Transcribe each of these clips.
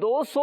200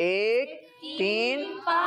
1 3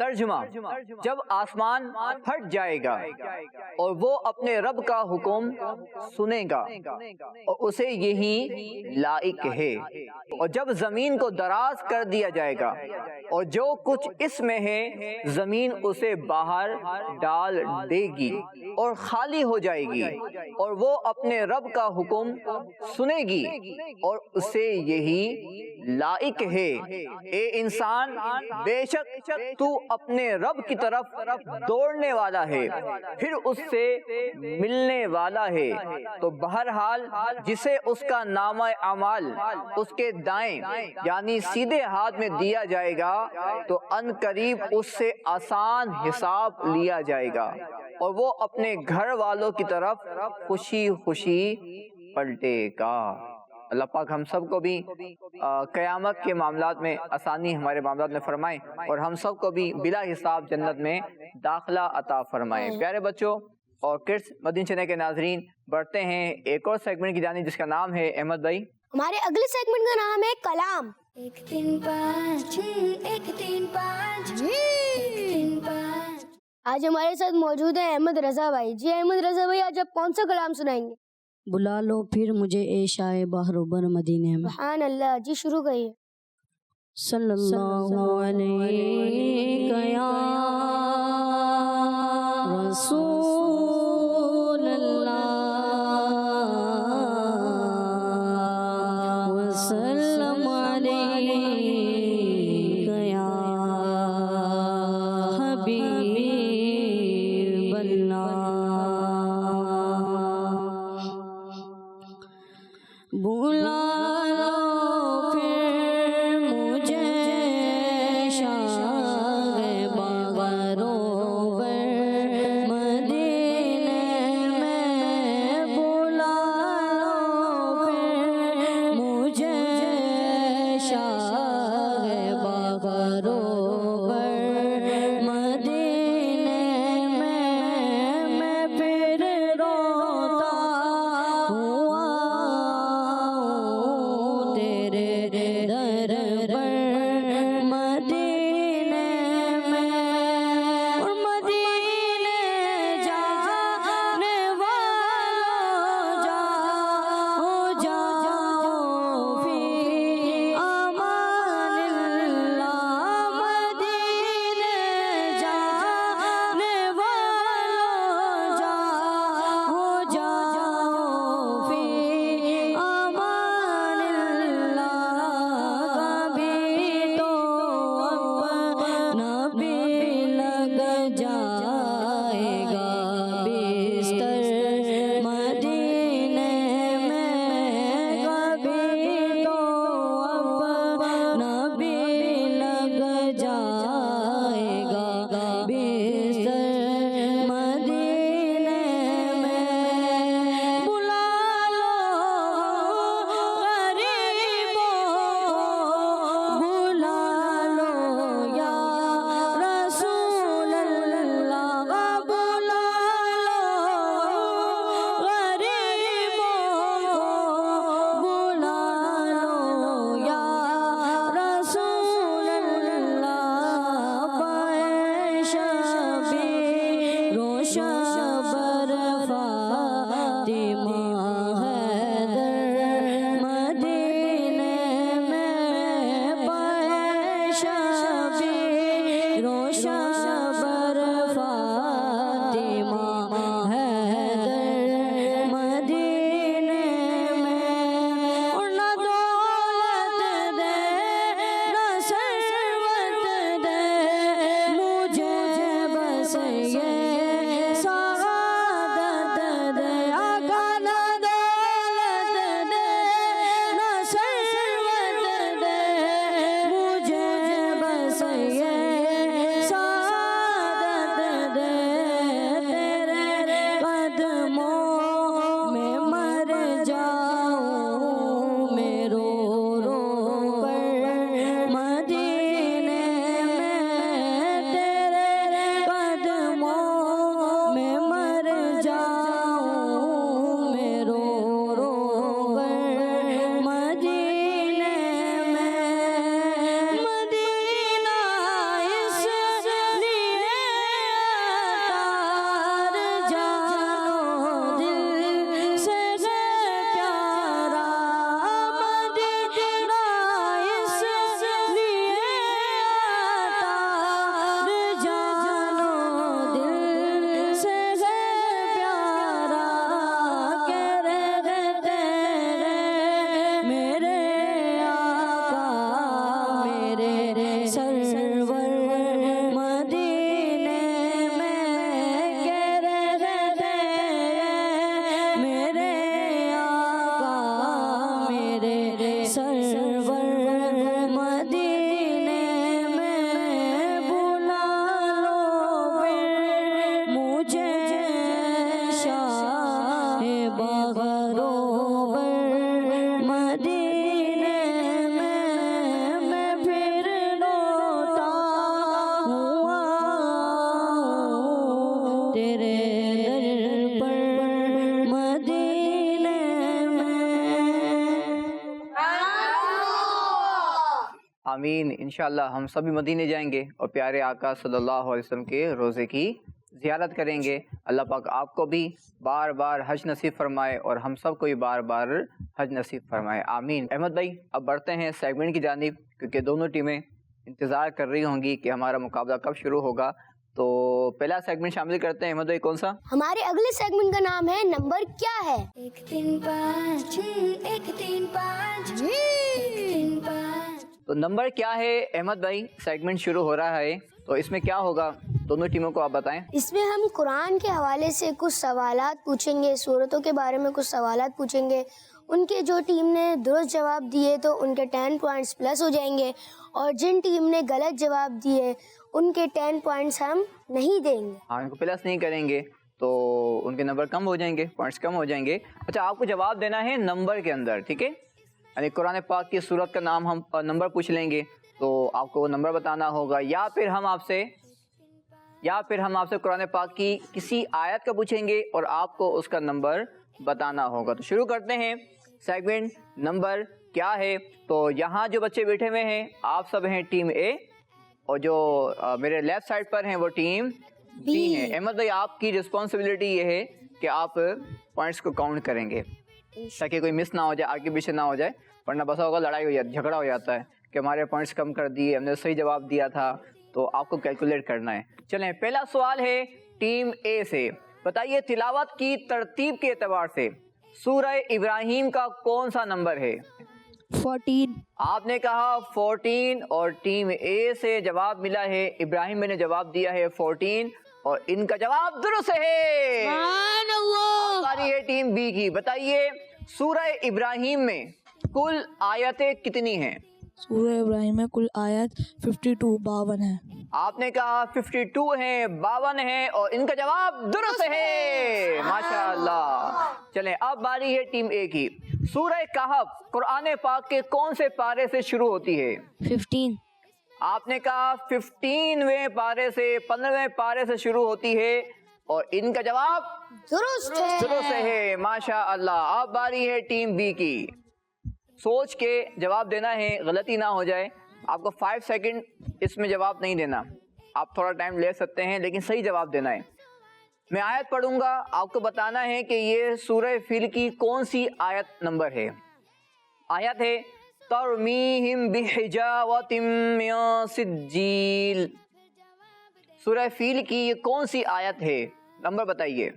ترجمہ، جب آسمان پھٹ جائے گا اور وہ اپنے رب کا حکم سنے گا اور اسے یہی لائق ہے، اور جب زمین کو دراز کر دیا جائے گا اور جو کچھ اس میں ہے زمین اسے باہر ڈال دے گی اور خالی ہو جائے گی، اور وہ اپنے رب کا حکم سنے گی اور اسے یہی لائق ہے۔ اے انسان، بے شک تو اپنے رب کی طرف دوڑنے والا ہے، پھر اس سے ملنے والا ہے۔ تو بہرحال جسے اس کا نامہ اعمال اس کے دائیں یعنی سیدھے ہاتھ میں دیا جائے گا تو ان قریب اس سے آسان حساب لیا جائے گا اور وہ اپنے گھر والوں کی طرف خوشی خوشی پلٹے گا۔ اللہ پاک ہم سب کو بھی قیامت کے معاملات میں آسانی ہمارے معاملات میں فرمائے اور ہم سب کو بھی بلا حساب جنت میں داخلہ عطا فرمائے۔ پیارے بچوں اور کڈس مدنی چینل کے ناظرین، بڑھتے ہیں ایک اور سیگمنٹ کی جانب جس کا نام ہے احمد بھائی۔ ہمارے اگلے سیگمنٹ کا نام ہے کلام۔ 1 3 5 1 3 5 1 3 5۔ آج ہمارے ساتھ موجود ہیں احمد رضا بھائی۔ جی احمد رضا بھائی، آج آپ کون سا کلام سنائیں گے؟ بلا لو پھر مجھے اے شائے بحر و بر مدینے میں۔ سبحان اللہ، جی شروع کریے۔ صلی اللہ علیہ یا رسول اللہ وسلم علیہ یا حبیب اللہ۔ بلا لو پھر مجھے شاہ باغر و بر مدینے میں، بلا لو پھر مجھے شاہ باغر و بر مدینے میں پھر روتا ہوا آمین. انشاءاللہ ہم سبھی مدینے جائیں گے اور پیارے آقا صلی اللہ علیہ وسلم کے روزے کی زیارت کریں گے. اللہ پاک آپ کو بھی بار بار حج نصیب فرمائے اور ہم سب کو بھی بار بار حج نصیب فرمائے. آمین. احمد بھائی اب بڑھتے ہیں سیگمنٹ کی جانب، کیونکہ دونوں ٹیمیں انتظار کر رہی ہوں گی کہ ہمارا مقابلہ کب شروع ہوگا. تو پہلا سیگمنٹ شامل کرتے ہیں. احمد بھائی کون سا؟ ہمارے اگلے سیگمنٹ کا نام ہے نمبر کیا ہے. 1 3 5 1 3 5 1 3 5. تو نمبر کیا ہے احمد بھائی؟ سیگمنٹ شروع ہو رہا ہے تو اس میں کیا ہوگا دونوں ٹیموں کو آپ بتائیں. اس میں ہم قرآن کے حوالے سے کچھ سوالات پوچھیں گے، سورتوں کے بارے میں کچھ سوالات پوچھیں گے. ان کے جو ٹیم نے درست جواب دیے تو ان کے 10 پوائنٹس پلس ہو جائیں گے، اور جن ٹیم نے غلط جواب دیے ان کے 10 پوائنٹس ہم نہیں دیں گے. ہاں، ان کو پلس نہیں کریں گے تو ان کے نمبر کم ہو جائیں گے، پوائنٹس کم ہو جائیں گے. اچھا، آپ کو جواب دینا ہے نمبر کے اندر، ٹھیک ہے؟ یعنی قرآن پاک کی سورت کا نام ہم نمبر پوچھ لیں گے تو آپ کو وہ نمبر بتانا ہوگا، یا پھر ہم آپ سے قرآن پاک کی کسی آیت کا پوچھیں گے اور آپ کو اس کا نمبر بتانا ہوگا. تو شروع کرتے ہیں سیگمنٹ نمبر کیا ہے. تو یہاں جو بچے بیٹھے ہوئے ہیں آپ سب ہیں ٹیم اے، اور جو میرے لیفٹ سائڈ پر ہیں وہ ٹیم بی ہیں. احمد بھائی آپ کی رسپانسبلٹی یہ ہے کہ آپ پوائنٹس کو کاؤنٹ کریں گے تاکہ کوئی مس نہ ہو جائے، آگے پیچھے نہ ہو جائے، ورنہ بسا ہوگا لڑائی ہو جاتی، جھگڑا ہو جاتا ہے کہ ہمارے پوائنٹس کم کر دیے، ہم نے صحیح جواب دیا تھا. تو آپ کو کیلکولیٹ کرنا ہے. چلیں، پہلا سوال ہے ٹیم اے سے. بتائیے تلاوت کی ترتیب کے اعتبار سے سورہ ابراہیم کا کون سا نمبر ہے؟ 14. آپ نے کہا 14 اور ٹیم اے سے جواب ملا ہے، ابراہیم میں نے جواب دیا ہے 14 اور ان کا جواب درست ہے. باری ہے ٹیم بی کی. بتائیے سورہ ابراہیم میں کل آیتیں کتنی ہیں؟ سورہ ابراہیم میں کل آیت 52 52 ہے. آپ نے کہا 52 ہیں، 52 ہیں اور ان کا جواب درست ہے. ماشاءاللہ. چلیں اب باری ہے ٹیم اے کی. سورہ کہف قرآن پاک کے کون سے پارے سے شروع ہوتی ہے؟ 15. آپ نے کہا 15ویں پارے سے، 15ویں پارے سے شروع ہوتی ہے اور ان کا جواب درست ہے. ماشاءاللہ. اب باری ہے ٹیم بی کی. سوچ کے جواب دینا ہے، غلطی نہ ہو جائے. آپ کو 5 سیکنڈ اس میں جواب نہیں دینا، آپ تھوڑا ٹائم لے سکتے ہیں لیکن صحیح جواب دینا ہے. میں آیت پڑھوں گا، آپ کو بتانا ہے کہ یہ سورہ فیل کی کون سی آیت نمبر ہے. آیت ہے ترمیہم بحجارۃ من سجیل. سورہ فیل کی یہ کون سی آیت ہے؟ نمبر بتائیے،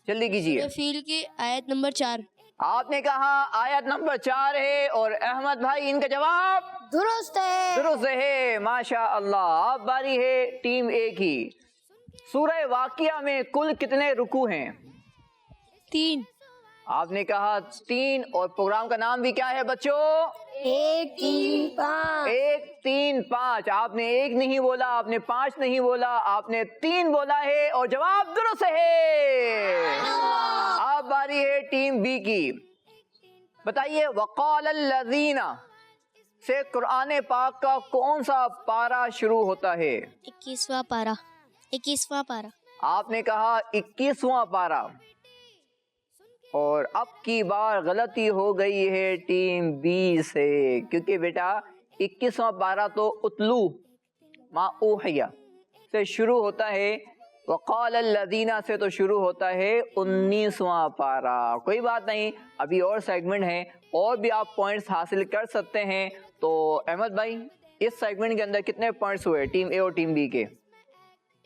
جلدی کیجیے. فیل کی آیت نمبر 4. آپ نے کہا آیت نمبر 4 ہے اور احمد بھائی ان کا جواب درست ہے. ماشاء اللہ. اب باری ہے ٹیم اے کی. سورہ واقعہ میں کل کتنے رکوع ہیں؟ 3. آپ نے کہا 3 اور پروگرام کا نام بھی کیا ہے بچوں؟ 1 3 5. 1 3 5. آپ نے 1 نہیں بولا، آپ نے 5 نہیں بولا، آپ نے 3 بولا ہے اور جواب درست ہے. اب باری ہے ٹیم بی کی. بتائیے وقال الذین سے قرآن پاک کا کون سا پارہ شروع ہوتا ہے؟ 21واں پارہ. 21واں پارہ. آپ نے کہا 21واں پارہ اور اب کی بار غلطی ہو گئی ہے ٹیم بی سے، کیونکہ بیٹا 21واں پارہ تو اتلو ما اوحی سے شروع ہوتا ہے، وقال الذین سے تو شروع ہوتا ہے 19واں پارہ. کوئی بات نہیں، ابھی اور سیگمنٹ ہیں اور بھی آپ پوائنٹس حاصل کر سکتے ہیں. تو احمد بھائی اس سیگمنٹ کے اندر کتنے پوائنٹس ہوئے ٹیم اے اور ٹیم بی کے؟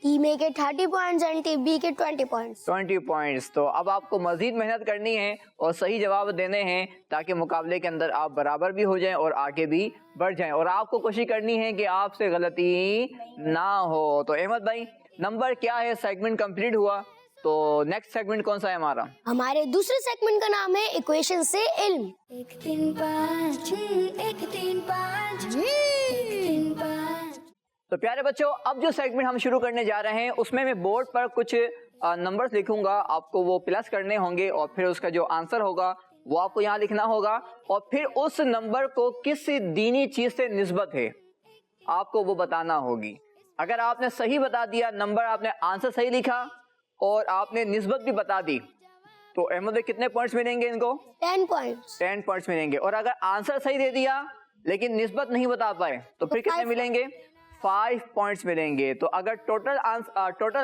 ٹیم اے کے 30 پوائنٹس اور ٹیم بی کے 20 پوائنٹس. 20 پوائنٹس. تو اب آپ کو مزید محنت کرنی ہے اور صحیح جواب دینے ہیں تاکہ مقابلے کے اندر آپ برابر بھی ہو جائیں اور آگے بھی بڑھ جائیں، اور آپ کو کوشش کرنی ہے کہ آپ سے غلطی نہ ہو. تو احمد بھائی نمبر کیا ہے؟ سیگمنٹ کمپلیٹ ہوا. تو نیکسٹ سیگمنٹ کون سا ہے ہمارا؟ ہمارے دوسرے سیگمنٹ کا نام ہے ایکویشن سے علم. 1 3 5 1 3 5 1 3 5. تو پیارے بچوں اب جو سیگمنٹ ہم شروع کرنے جا رہے ہیں اس میں بورڈ پر کچھ نمبرز لکھوں گا، آپ کو وہ پلس کرنے ہوں گے اور پھر اس کا جو آنسر ہوگا وہ آپ کو یہاں لکھنا ہوگا، اور پھر اس نمبر کو کس دینی چیز سے نسبت ہے آپ کو وہ بتانا ہوگی. اگر آپ نے صحیح بتا دیا نمبر، آپ نے آنسر صحیح لکھا اور آپ نے نسبت بھی بتا دی، تو احمد کتنے پوائنٹس ملیں گے ان کو؟ 10 پوائنٹس. 10 پوائنٹس ملیں گے. اور اگر آنسر صحیح دے دیا لیکن نسبت نہیں بتا پائے تو پھر کتنے ملیں گے؟ 5 پوائنٹس ملیں گے. تو اگر ٹوٹل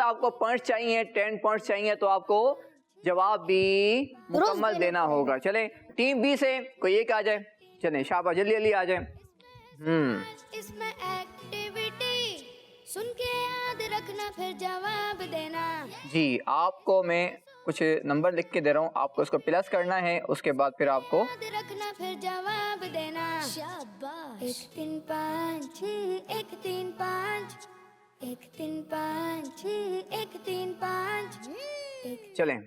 آپ کو پوائنٹس چاہیے 10 پوائنٹس چاہیے تو آپ کو جواب بھی مکمل دینا ہوگا. چلیں ٹیم بی سے کوئی ایک آ جائے. چلیں شاباش جلدی جلدی آ جائیں. اس میں ایکٹیویٹی سن کے یاد رکھنا پھر جواب دینا. جی آپ کو میں کچھ نمبر لکھ کے دے رہا ہوں, آپ کو اس کو پلس کرنا ہے, اس کے بعد پھر آپ کو یاد رکھنا پھر جواب دینا. شاباش. 1 3 5 1 3 5 1 3 5 1 3 5. چلیں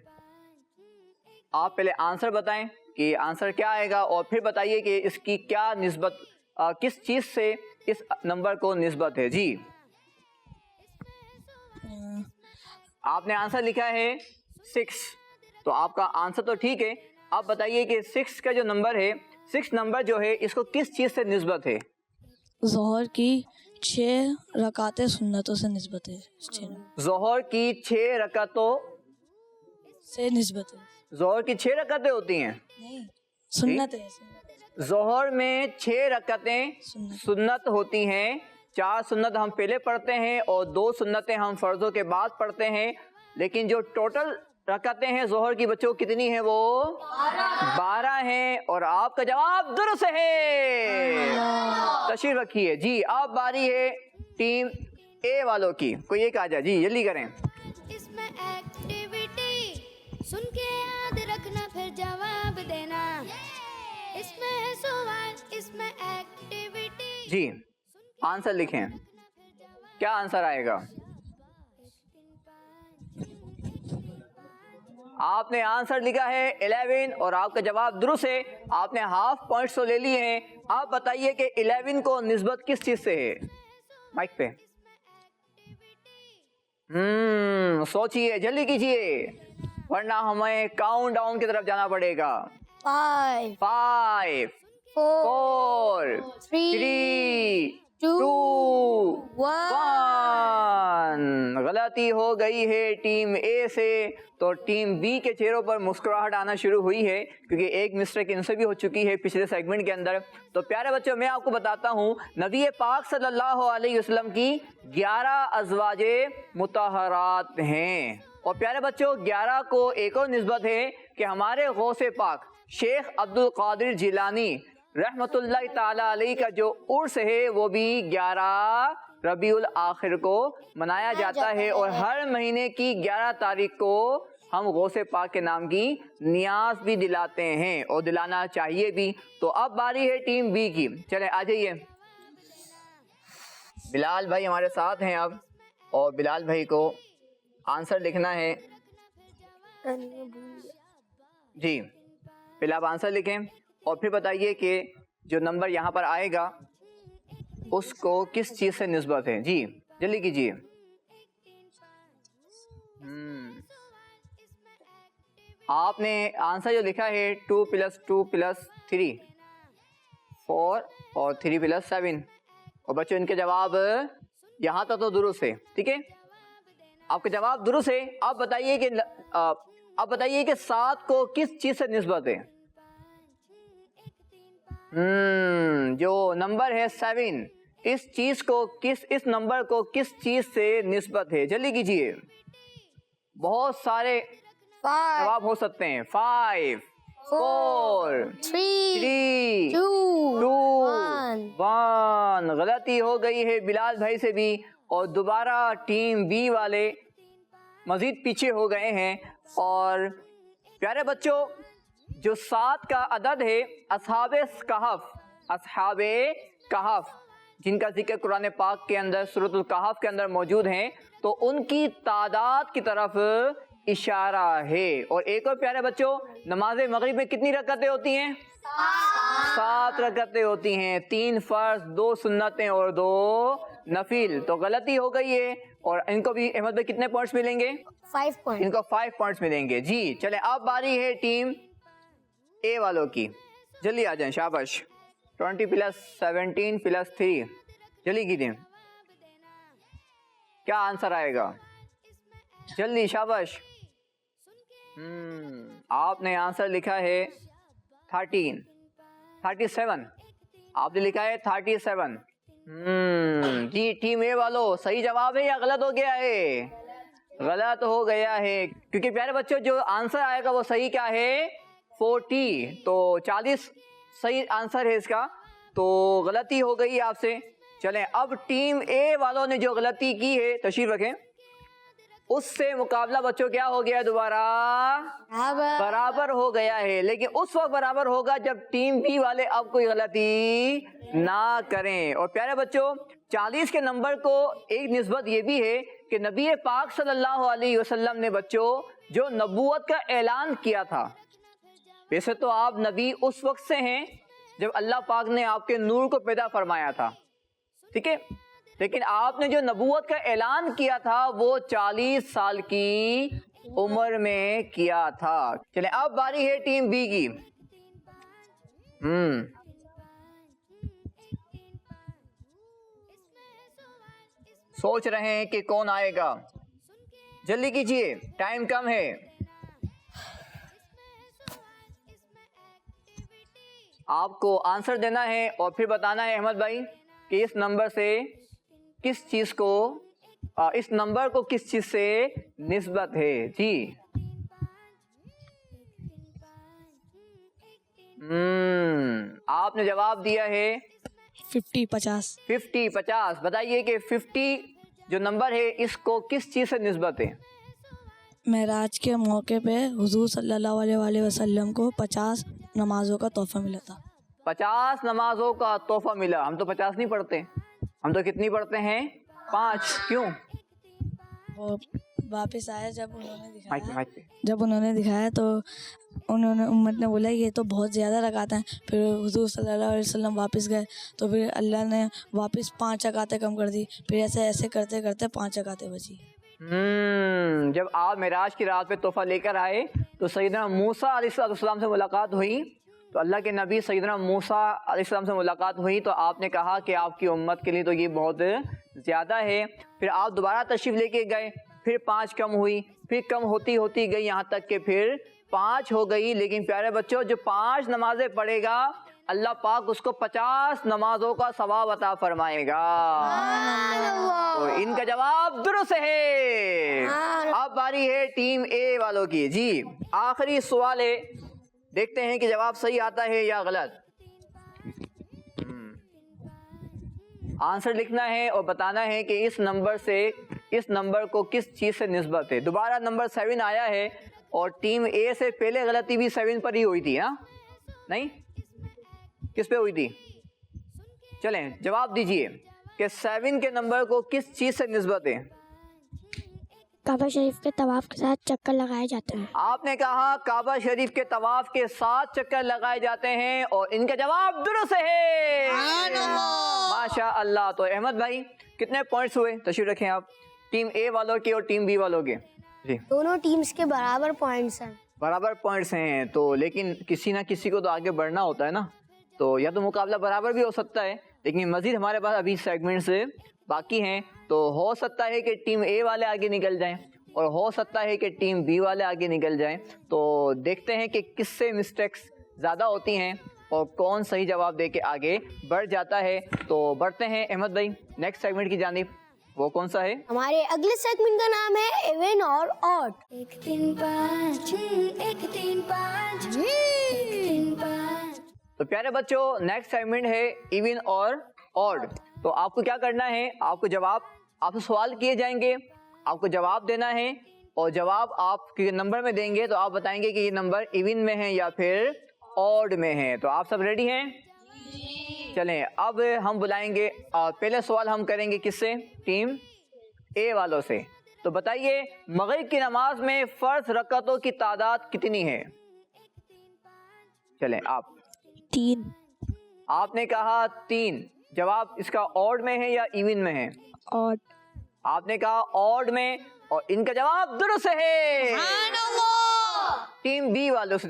آپ پہلے آنسر بتائیں کہ آنسر کیا آئے گا, اور پھر بتائیے کہ اس کی کیا نسبت, کس چیز سے اس نمبر کو نسبت ہے. جی آپ نے آنسر لکھا ہے 6, تو آپ کا آنسر تو ٹھیک ہے. آپ بتائیے کہ 6 کا جو نمبر ہے, 6 نمبر جو ہے اس کو کس چیز سے نسبت ہے؟ ظہر کی 6 رکعتیں سنتوں سے نسبت ہے. ظہر کی 6 رکعتوں سے نسبت ہے. ظہر کی 6 رکعتیں ہوتی ہیں. نہیں سنت ہے. ظہر میں 6 رکعتیں سنت ہوتی ہیں. 4 سنت ہم پہلے پڑھتے ہیں اور 2 سنتیں ہم فرضوں کے بعد پڑھتے ہیں. لیکن جو ٹوٹل رکعتیں ہیں ظہر کی بچوں کتنی ہیں؟ وہ 12 ہیں. اور آپ کا جواب درست ہے. تشریف رکھیے. جی اب باری ہے ٹیم اے والوں کی. کوئی ایک آ جائے. جی جلدی کریں. اس میں ایکٹیویٹی سن کے یاد رکھنا پھر جواب دینا. اس میں سوال اس میں ایکٹیویٹی. جی آنسر لکھیں. کیا آنسر آئے گا؟ آپ نے آنسر لکھا ہے 11 اور آپ کا جواب درست ہے. آپ نے ہاف پوائنٹس تو لے لیے ہیں. آپ بتائیے کہ 11 کو نسبت کس چیز سے ہے؟ مائک پہ سوچئے, جلدی کیجئے ورنہ ہمیں کاؤنٹ ڈاؤن کی طرف جانا پڑے گا. 5 5 4 3 2 1. غلطی ہو گئی ہے ٹیم اے سے. تو ٹیم بی کے چہروں پر مسکراہٹ آنا شروع ہوئی ہے کیونکہ ایک مسٹیک ان سے بھی ہو چکی ہے پچھلے سیگمنٹ کے اندر. تو پیارے بچوں میں آپ کو بتاتا ہوں نبی پاک صلی اللہ علیہ وسلم کی 11 ازواج مطہرات ہیں. اور پیارے بچوں 11 کو ایک اور نسبت ہے کہ ہمارے غوث پاک شیخ عبد القادر جیلانی رحمت اللہ تعالی علیہ کا جو عرس ہے وہ بھی 11 ربیع الاخر کو منایا جاتا ہے. اور ہر مہینے کی 11 تاریخ کو ہم غوث پاک کے نام کی نیاز بھی دلاتے ہیں اور دلانا چاہیے بھی. تو اب باری ہے ٹیم بی کی. چلیں آ جائیے. بلال بھائی ہمارے ساتھ ہیں اب, اور بلال بھائی کو آنسر لکھنا ہے. جی پہلے آپ آنسر لکھیں اور پھر بتائیے کہ جو نمبر یہاں پر آئے گا اس کو کس چیز سے نسبت ہے. جی جلدی کیجیے. آپ نے آنسر جو لکھا ہے 2 + 2 + 3 4 اور 3 + 7. اور بچوں ان کے جواب یہاں تک تو درست ہے. ٹھیک ہے آپ کا جواب درست ہے. آپ بتائیے کہ 7 کو کس چیز سے نسبت ہے؟ جو نمبر ہے 7 اس نمبر کو کس چیز سے نسبت ہے؟ جلدی کیجیے. بہت سارے جواب ہو سکتے ہیں. 5 4 3 2 1. غلطی ہو گئی ہے بلال بھائی سے بھی, اور دوبارہ ٹیم بی والے مزید پیچھے ہو گئے ہیں. اور پیارے بچوں جو 7 کا عدد ہے اصحاب کہف جن کا ذکر قرآن پاک کے اندر سورۃ الکہف کے اندر موجود ہیں, تو ان کی تعداد کی طرف اشارہ ہے. اور ایک اور پیارے بچوں نماز مغرب میں کتنی رکعتیں ہوتی ہیں؟ 7 رکعتیں ہوتی ہیں. 3 فرض 2 سنتیں اور 2 نفل. تو غلطی ہو گئی ہے اور ان کو بھی احمد بھائی کتنے پوائنٹس ملیں گے؟ 5 پوائنٹ. ان کو 5 پوائنٹس ملیں گے. جی چلیں اب باری ہے ٹیم اے والوں کی. جلدی آ جائیں. شاباش. 20 + 17 + 3. جلدی کیجیے. کیا آنسر آئے گا؟ جلدی شاباش. آپ نے آنسر لکھا ہے 13 37 آپ نے لکھا ہے 37. جی ٹیم اے والوں صحیح جواب ہے یا غلط ہو گیا ہے؟ غلط ہو گیا ہے، کیونکہ پیارے بچوں جو آنسر آئے گا وہ صحیح کیا ہے 40، تو 40 صحیح آنسر ہے اس کا، تو غلطی ہو گئی آپ سے. چلیں اب ٹیم اے والوں نے جو غلطی کی ہے تشریف رکھیں، اس سے مقابلہ بچوں کیا ہو گیا دوبارہ برابر ہو گیا ہے، لیکن اس وقت برابر ہوگا جب ٹیم بی والے اب کوئی غلطی نہ کریں. اور پیارے بچوں 40 کے نمبر کو ایک نسبت یہ بھی ہے کہ نبی پاک صلی اللہ علیہ وسلم نے بچوں جو نبوت کا اعلان کیا تھا، ویسے تو آپ نبی اس وقت سے ہیں جب اللہ پاک نے آپ کے نور کو پیدا فرمایا تھا، ٹھیک ہے، لیکن آپ نے جو نبوت کا اعلان کیا تھا وہ 40 سال کی عمر میں کیا تھا. چلیں اب باری ہے ٹیم بی کی. سوچ رہے ہیں کہ کون آئے گا، جلدی کیجئے ٹائم کم ہے. آپ کو آنسر دینا ہے اور پھر بتانا ہے احمد بھائی کہ اس نمبر سے کس چیز کو اس نمبر کو کس چیز سے نسبت ہے. جی آپ نے جواب دیا ہے 50. 50. بتائیے کہ 50 جو نمبر ہے اس کو کس چیز سے نسبت ہے؟ معراج کے موقع پہ حضور صلی اللہ علیہ وآلہ وسلم کو 50 نمازوں کا تحفہ ملا تھا. 50 نمازوں کا تحفہ ملا. ہم تو 50 نہیں پڑھتے، ہم تو کتنی پڑھتے ہیں 5. کیوں؟ وہ واپس آئے جب انہوں نے دکھایا تو انہوں نے امت نے بولا یہ تو بہت زیادہ رکعتیں ہیں. پھر حضور صلی اللہ علیہ وسلم واپس گئے تو پھر اللہ نے واپس 5 رکعتیں کم کر دی. پھر ایسے کرتے کرتے 5 رکعتیں بچی. جب آپ معراج کی رات پہ تحفہ لے کر آئے تو سیدنا موسیٰ علیہ السلام سے ملاقات ہوئی، تو اللہ کے نبی سیدنا موسیٰ علیہ السلام سے ملاقات ہوئی تو آپ نے کہا کہ آپ کی امت کے لیے تو یہ بہت زیادہ ہے. پھر آپ دوبارہ تشریف لے کے گئے، پھر 5 کم ہوئی، پھر کم ہوتی ہوتی گئی یہاں تک کہ پھر 5 ہو گئی. لیکن پیارے بچوں جو 5 نمازیں پڑھے گا اللہ پاک اس کو 50 نمازوں کا ثواب عطا فرمائے گا. تو ان کا جواب درست ہے. اب باری ہے ٹیم اے والوں کی. جی آخری سوال ہے، دیکھتے ہیں کہ جواب صحیح آتا ہے یا غلط. آنسر لکھنا ہے اور بتانا ہے کہ اس نمبر سے اس نمبر کو کس چیز سے نسبت ہے. دوبارہ نمبر 7 آیا ہے اور ٹیم اے سے پہلے غلطی بھی 7 پر ہی ہوئی تھی. ہاں نہیں، کس پہ ہوئی تھی؟ چلیں جواب دیجئے کہ 7 کے نمبر کو کس چیز سے نسبت ہے؟ کعبہ شریف کے طواف کے ساتھ چکر لگائے جاتے ہیں. آپ نے کہا کعبہ شریف کے طواف کے 7 چکر لگائے جاتے ہیں اور ان کا جواب درست ہے. ماشاء اللہ. تو احمد بھائی کتنے پوائنٹس ہوئے؟ تشریف رکھیں آپ. ٹیم اے والوں کے اور ٹیم بی والوں کے. جی دونوں ٹیمز کے برابر پوائنٹس ہیں. برابر پوائنٹس ہیں، تو لیکن کسی نہ کسی کو تو آگے بڑھنا ہوتا ہے نا، تو یا تو مقابلہ برابر بھی ہو سکتا ہے، لیکن مزید ہمارے پاس ابھی سیگمنٹس باقی ہیں، تو ہو سکتا ہے کہ ٹیم اے والے آگے نکل جائیں اور ہو سکتا ہے کہ ٹیم بی والے آگے نکل جائیں. تو دیکھتے ہیں کہ کس سے مسٹیکس زیادہ ہوتی ہیں اور کون صحیح جواب دے کے آگے بڑھ جاتا ہے. تو بڑھتے ہیں احمد بھائی نیکسٹ سیگمنٹ کی جانب. وہ کون سا ہے؟ ہمارے اگلے سیگمنٹ کا نام ہے ایون اور آڈ. 1 3 5 1 3 5 1 3 5. تو پیارے بچوں نیکسٹ سیگمنٹ ہے ایون اور آڈ. تو آپ کو کیا کرنا ہے، آپ کو سوال کیے جائیں گے، آپ کو جواب دینا ہے اور جواب آپ کے نمبر میں دیں گے تو آپ بتائیں گے کہ یہ نمبر ایون میں ہے یا پھر آڈ میں ہے. تو آپ سب ریڈی ہیں؟ چلیں اب ہم بلائیں گے، پہلے سوال ہم کریں گے کس سے؟ ٹیم اے والوں سے. تو بتائیے مغرب کی نماز میں فرض رکعتوں کی تعداد کتنی ہے؟ چلیں آپ. 3. آپ نے کہا 3. جواب اس کا آڈ میں ہے یا ایون میں ہے؟ اور آپ نے کہا آڈ میں اور ان کا جواب درست ہے. ٹیم بی والوں سے،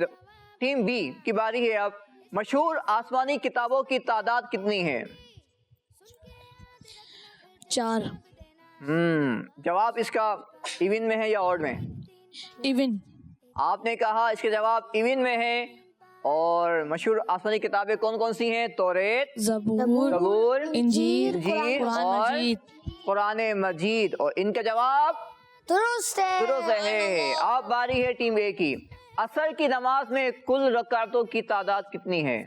ٹیم بی کی باری ہے. اب مشہور آسمانی کتابوں کی تعداد کتنی ہے؟ 4. جواب اس کا ایون میں ہے یا آڈ میں؟ ایون. آپ نے کہا اس کے جواب ایون میں ہے اور مشہور آسمانی کتابیں کون کون سی ہیں؟ توریت، زبور، زبور، انجیل، انجیل قرآن اور مجید۔ قرآن مجید۔ اور ان کا جواب درست ہے۔ درست ہے۔ اب باری ہے ٹیم اے کی۔ عصر کی نماز میں کل رکعتوں کی تعداد کتنی ہے؟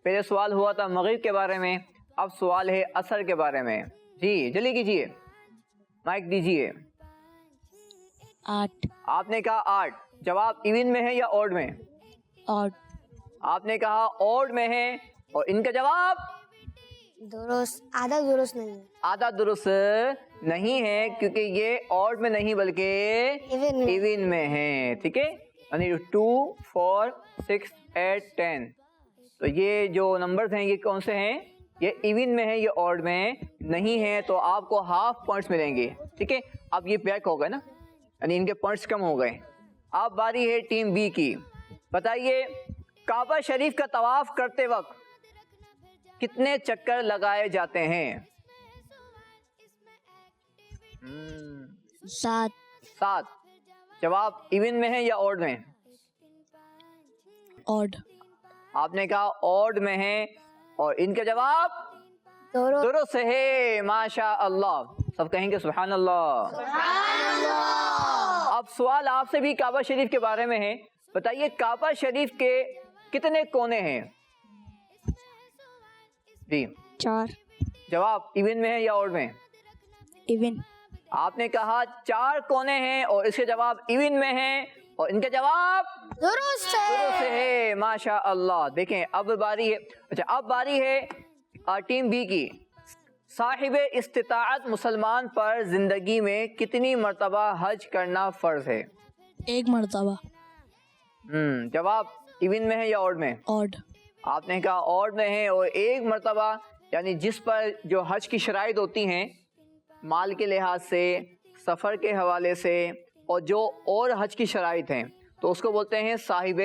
پہلے سوال ہوا تھا مغرب کے بارے میں، اب سوال ہے عصر کے بارے میں۔ جی جلدی کیجیے، مائک دیجیے۔ 8۔ آپ نے کہا 8، جواب ایون میں ہے یا اوڈ میں؟ اور آپ نے کہا اوڈ میں ہے، اور ان کا جواب درست، آدھا درست نہیں ہے۔ آدھا درست نہیں ہے، کیونکہ یہ اوڈ میں نہیں بلکہ Even میں۔ ایون میں ہے، ٹھیک ہے؟ یعنی 2 4 6 8 10، تو یہ جو نمبرز ہیں یہ کون سے ہیں؟ یہ ایون میں ہے، یہ اوڈ میں نہیں ہے، تو آپ کو ہاف پوائنٹس ملیں گے، ٹھیک ہے؟ اب یہ بیک ہو گئے نا، یعنی ان کے پوائنٹس کم ہو گئے۔ اب باری ہے ٹیم بی کی۔ بتائیے کعبہ شریف کا طواف کرتے وقت کتنے چکر لگائے جاتے ہیں؟ 7۔ 7۔ جواب ایون میں ہے یا اوڈ میں؟ اوڈ۔ آپ نے کہا اوڈ میں ہے، اور ان کا جواب درست۔ درست ہے، ماشاء اللہ۔ سب کہیں گے سبحان اللہ۔ اب سوال آپ سے بھی کعبہ شریف کے بارے میں ہے۔ بتائیے کعبہ شریف کے کتنے کونے ہیں؟ جی 4۔ جواب ایون میں ہے یا اوڈ میں؟ ایون۔ آپ نے کہا 4 کونے ہیں، اور اس کے جواب ایون میں ہیں، اور ان کا جواب درست ہے۔ درست ہے، ماشاء اللہ۔ دیکھیں اب باری ہے، اچھا اب باری ہے ٹیم بی کی۔ صاحب استطاعت مسلمان پر زندگی میں کتنی مرتبہ حج کرنا فرض ہے؟ 1 مرتبہ۔ جواب ایون میں ہے یا اوڈ میں؟ اوڈ۔ آپ نے کہا اوڈ میں ہے، اور 1 مرتبہ یعنی جس پر جو حج کی شرائط ہوتی ہیں مال کے لحاظ سے، سفر کے حوالے سے، اور جو اور حج کی شرائط ہیں تو اس کو بولتے ہیں صاحب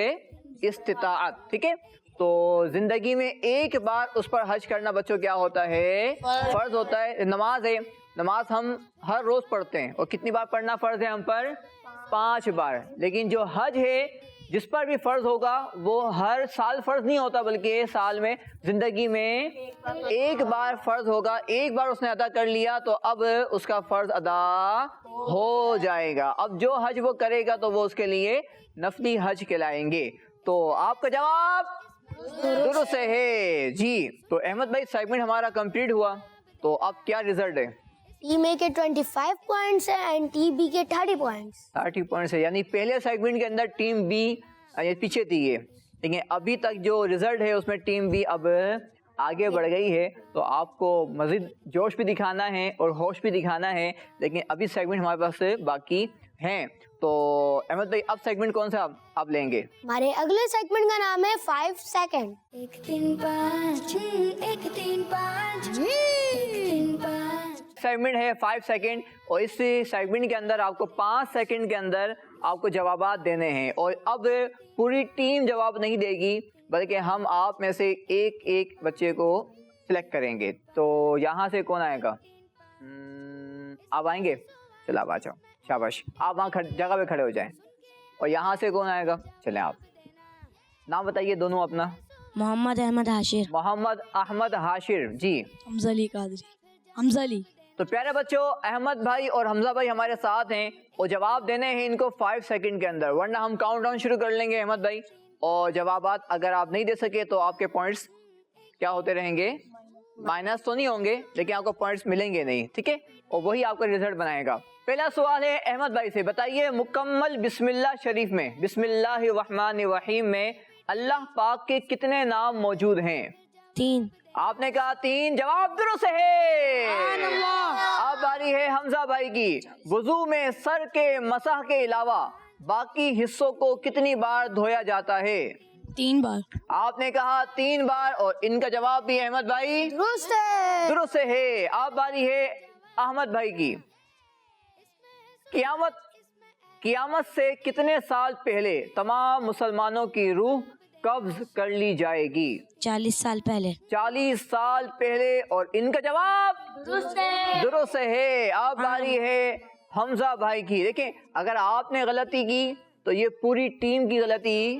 استطاعت، ٹھیک ہے؟ تو زندگی میں 1 بار اس پر حج کرنا بچوں کیا ہوتا ہے؟ فرض ہوتا ہے۔ نماز ہے، نماز ہم ہر روز پڑھتے ہیں، اور کتنی بار پڑھنا فرض ہے ہم پر؟ 5 بار۔ لیکن جو حج ہے جس پر بھی فرض ہوگا وہ ہر سال فرض نہیں ہوتا، بلکہ سال میں، زندگی میں 1 بار فرض ہوگا۔ 1 بار اس نے ادا کر لیا تو اب اس کا فرض ادا ہو جائے گا۔ اب جو حج وہ کرے گا تو وہ اس کے لیے نفلی حج کہلائیں گے۔ تو آپ کا جواب درست ہے جی۔ تو احمد بھائی سیگمنٹ ہمارا کمپلیٹ ہوا، تو اب کیا ریزلٹ ہے؟ ٹیم اے کے 25 پوائنٹس ہیں اینڈ ٹیم بی کے 30 پوائنٹس۔ 30 پوائنٹس ہے، یعنی پہلے سیگمنٹ کے اندر ٹیم بی پیچھے تھی یہ، لیکن ابھی تک جو ریزلٹ ہے اس میں ٹیم بی اب آگے بڑھ گئی ہے۔ تو آپ کو مزید جوش بھی دکھانا ہے اور ہوش بھی دکھانا ہے، لیکن ابھی سیگمنٹ ہمارے پاس باقی ہیں۔ تو احمد بھائی اب سیگمنٹ کون سا آپ لیں گے؟ ہمارے اگلے سیگمنٹ کا نام ہے 5 سیکنڈ۔ 1 3 5 1 3 5 1 3 5۔ سیگمنٹ ہے 5 سیکنڈ، اور اس سیگمنٹ کے اندر آپ کو 5 سیکنڈ کے اندر آپ کو جوابات دینے ہیں، اور اب پوری ٹیم جواب نہیں دے گی بلکہ ہم آپ میں سے ایک بچے کو سلیکٹ کریں گے۔ تو یہاں سے کون آئے گا؟ آپ آئیں گے؟ چلو آپ آ جاؤ، شاباش۔ آپ وہاں جگہ پہ کھڑے ہو جائیں۔ اور یہاں سے کون آئے گا؟ چلیں آپ نام بتائیے دونوں اپنا۔ محمد احمد حاشر۔ محمد احمد حاشر جی۔ حمزہ علی قادری۔ حمزہ علی۔ تو پیارے بچوں احمد بھائی اور حمزہ بھائی ہمارے ساتھ ہیں، اور جواب دینے ہیں ان کو 5 سیکنڈ کے اندر، ورنہ ہم کاؤنٹ ڈاؤن شروع کر لیں گے احمد بھائی، اور جوابات اگر آپ نہیں دے سکے تو آپ کے پوائنٹس کیا ہوتے رہیں گے؟ مائنس تو نہیں ہوں گے، لیکن آپ کو پوائنٹس ملیں گے نہیں، ٹھیک ہے؟ اور وہی آپ کا رزلٹ بنائے گا۔ پہلا سوال ہے احمد بھائی سے، بتائیے مکمل بسم اللہ شریف میں، بسم اللہ الرحمن الرحیم میں اللہ پاک کے کتنے نام موجود ہیں؟ 3۔ آپ نے کہا 3، جواب درست ہے۔ اب باری ہے حمزہ بھائی کی۔ وضو میں سر کے مسح کے علاوہ باقی حصوں کو کتنی بار دھویا جاتا ہے؟ 3 بار۔ آپ نے کہا 3 بار، اور ان کا جواب بھی احمد بھائی درست ہے۔ درست ہے۔ اب باری ہے احمد بھائی کی۔ قیامت سے کتنے سال پہلے تمام مسلمانوں کی روح قبض کر لی جائے گی؟ 40 سال پہلے۔ 40 سال پہلے، اور ان کا جواب درست ہے۔ اب باری ہے حمزہ بھائی کی۔ دیکھیں اگر آپ نے غلطی کی تو یہ پوری ٹیم کی غلطی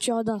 14।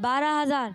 12,000।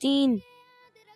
3।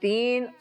3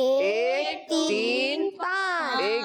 1 3 5। 1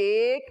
1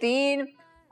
3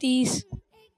30।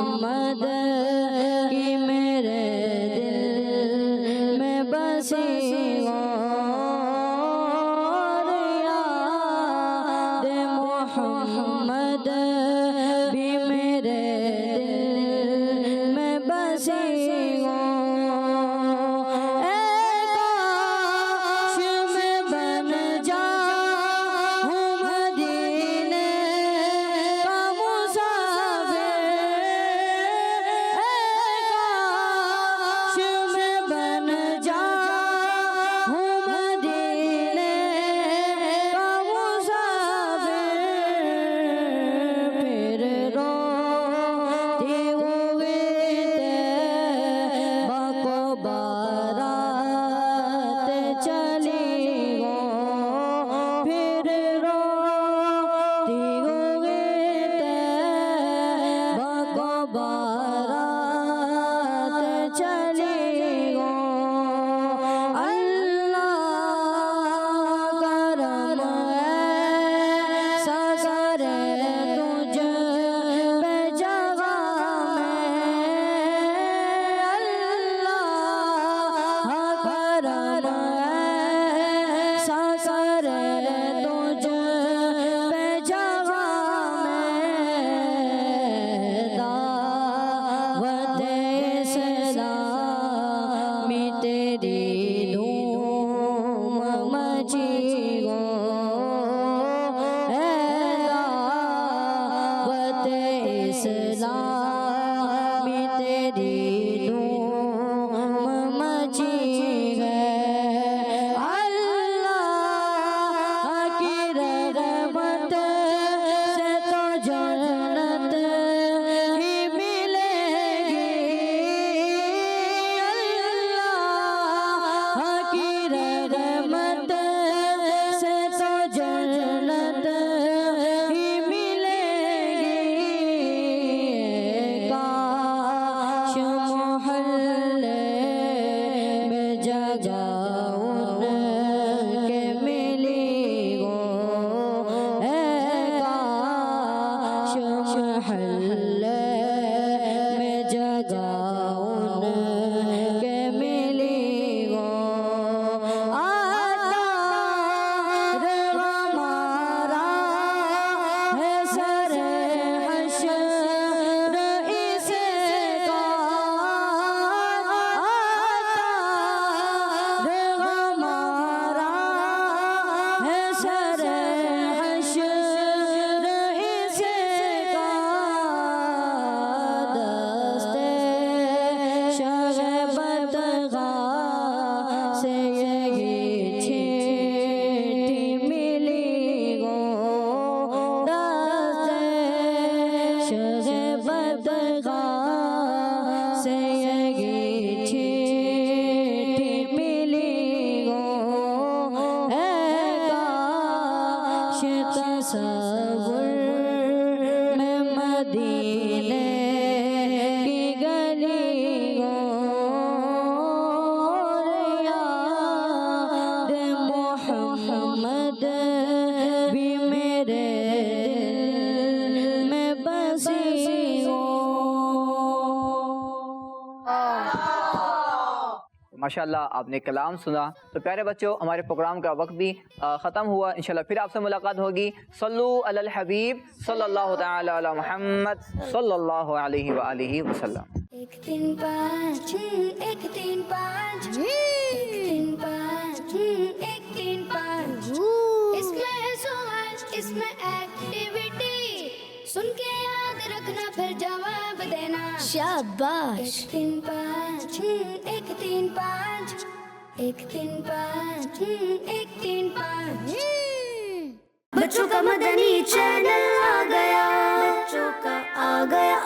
محمد کی میرے دل میں بسی اور یاد محمد بھی میرے دل میں بسی ماشاءاللہ آپ نے کلام سنا. تو پیارے بچوں ہمارے پروگرام کا وقت بھی ختم ہوا. انشاءاللہ پھر آپ سے ملاقات ہوگی. صلو علی الحبیب صلی اللہ تعالی علی محمد صلی اللہ علیہ وآلہ وسلم. 1 3 5 1 3 5 1 3 5 1 3 5 اس میں ہے سوال اس میں ایکٹیویٹی سن کے یاد رکھنا پھر جواب دینا. شاباش. 1 3 5 1 3 5 1 3 5 1 3 5 بچوں کا مدنی چینل آ گیا. بچوں کا آ گیا